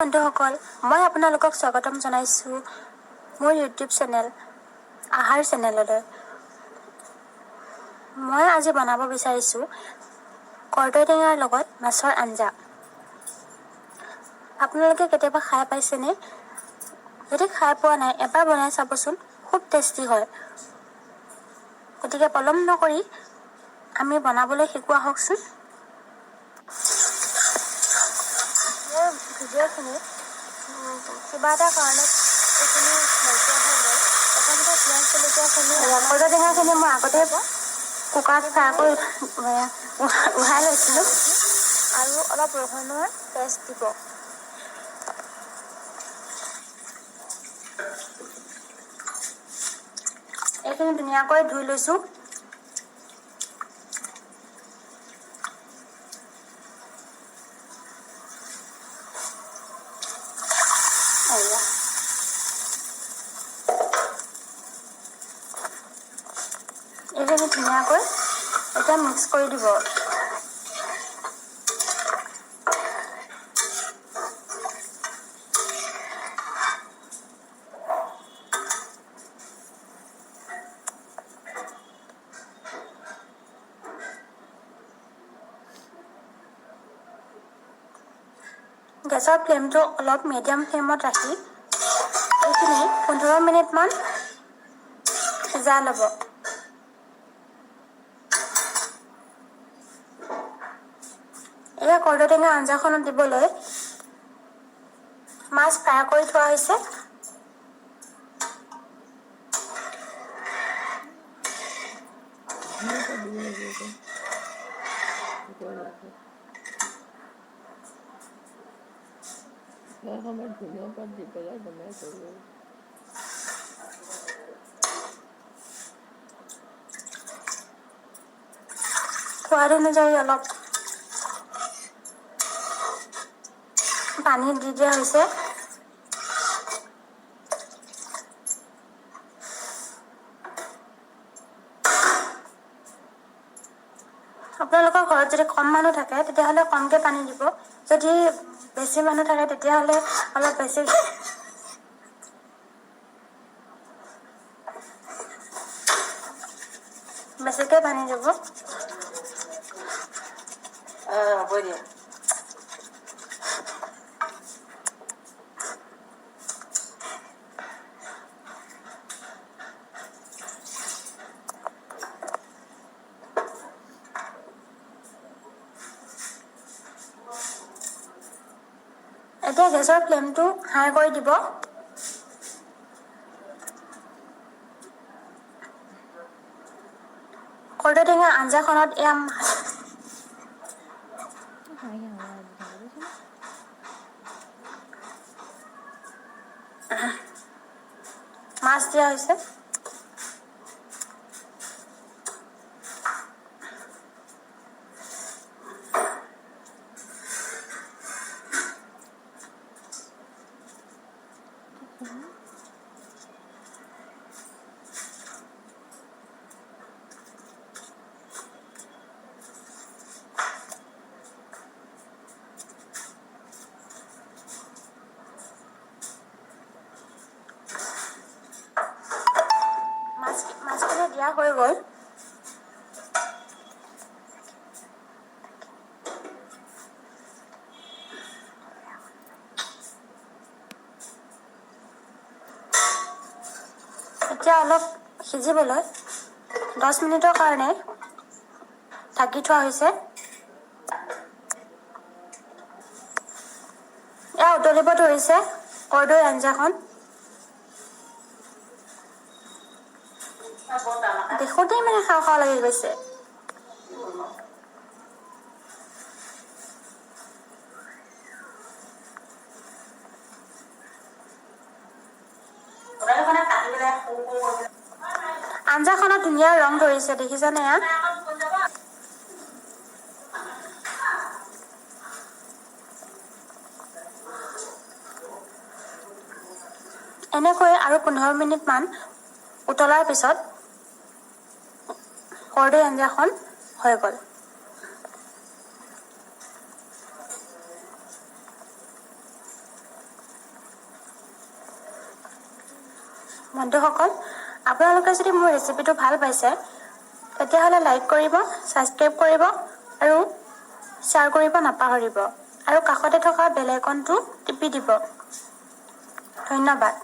বন্ধুসকল, মই আপোনালোকক স্বাগতম জনাইছোঁ মোৰ ইউটিউব চেনেল আহাৰ চেনেললৈ। মই আজি বনাব বিচাৰিছোঁ কৰ্দৈ টেঙাৰ লগত মাছৰ আঞ্জা। আপোনালোকে কেতিয়াবা খাই পাইছেনে? যদি খাই পোৱা নাই, এবাৰ বনাই চাবচোন, খুব টেষ্টি হয়। গতিকে পলম নকৰি আমি বনাবলৈ শিকোঁ আহকচোন। মোৰ ভিডিঅ'খিনি কিবা এটা কাৰণত এইখিনি নাইকিয়া হৈ গ'ল। প্ৰথমতে পিঁয়াজ জলকীয়াখিনি কৰ্দৈ টেঙাখিনি মই আগতে কুকাৰত ফ্ৰাই কৰি উহাই লৈছিলোঁ আৰু অলপ ৰহুনৰ পেষ্ট দিব। এইখিনি ধুনীয়াকৈ ধুই লৈছোঁ। এইখিনি ধুনীয়াকৈ এতিয়া মিক্স কৰি দিব। গেছৰ ফ্লেমটো অলপ মিডিয়াম ফ্লেমত ৰাখি এইখিনি 15 মিনিটমান সিজাই ল'ব। এয়া কৰ্দৈ টেঙা আঞ্জাখনত দিবলৈ মাছ ফ্ৰাই কৰি থোৱা হৈছে। ধনিয়া পাত দি পেলাই বনাইছোঁ। সোৱাদ অনুযায়ী অলপ পানী দি দিয়া হৈছে। আপোনালোকৰ ঘৰত যদি কম মানুহ থাকে তেতিয়াহ'লে কমকৈ পানী দিব। যদি বেছি মানুহ থাকে তেতিয়াহ'লে অলপ বেছিকৈ পানী দিব। হ'ব দিয়া। এতিয়া গেছৰ ফ্লেমটো হাই কৰি দিব। কৰ্দৈ টেঙা আঞ্জাখনত এয়া মাছ দিয়া হৈছে। মাছখিনি দিয়া হৈ গ'ল। এতিয়া অলপ সিজিবলৈ 10 মিনিটৰ কাৰণে ঢাকি থোৱা হৈছে। এয়া উতলিব ধৰিছে কৰ্দৈ আঞ্জাখন। দেখোঁতেই মানে খাওঁ খাওঁ লাগি গৈছে। আঞ্জাখনত ধুনীয়া ৰং ধৰিছে, দেখিছানে এয়া? এনেকৈ আৰু 15 মিনিটমান উতলাৰ পিছত কৰ্দৈ আঞ্জাখন হৈ গ'ল। বন্ধুসকল, আপোনালোকে যদি মোৰ ৰেচিপিটো ভাল পাইছে তেতিয়াহ'লে লাইক কৰিব, ছাবস্ক্ৰাইব কৰিব আৰু শ্বেয়াৰ কৰিব নাপাহৰিব আৰু কাষতে থকা বেল আইকনটো টিপি দিব। ধন্যবাদ।